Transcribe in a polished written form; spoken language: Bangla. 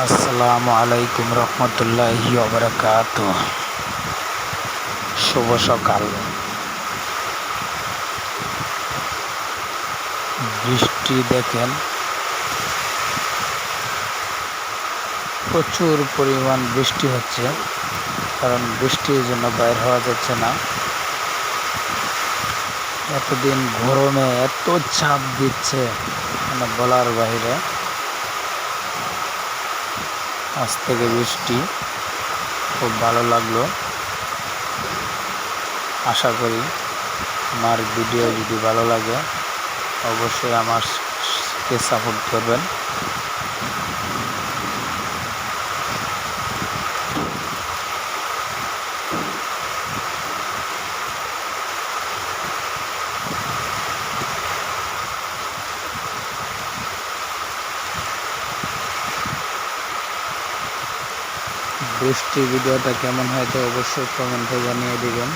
আসসালামু আলাইকুম রহমতুল্লাহি ওয়া শুভ সকাল। বৃষ্টি দেখেন, প্রচুর পরিমাণ বৃষ্টি হচ্ছে, কারণ বৃষ্টির জন্য বাইর হওয়া যাচ্ছে না। এতদিন গরমে এত চাপ দিচ্ছে, মানে বলার বাইরে। আজ থেকে বৃষ্টি, খুব ভালো লাগলো। আশা করি আমার ভিডিও যদি ভালো লাগে অবশ্যই আমাকে সাপোর্ট করবেন। বৃষ্টির ভিডিওটা কেমন হয় তো অবশ্যই কমেন্টে জানিয়ে দিবেন।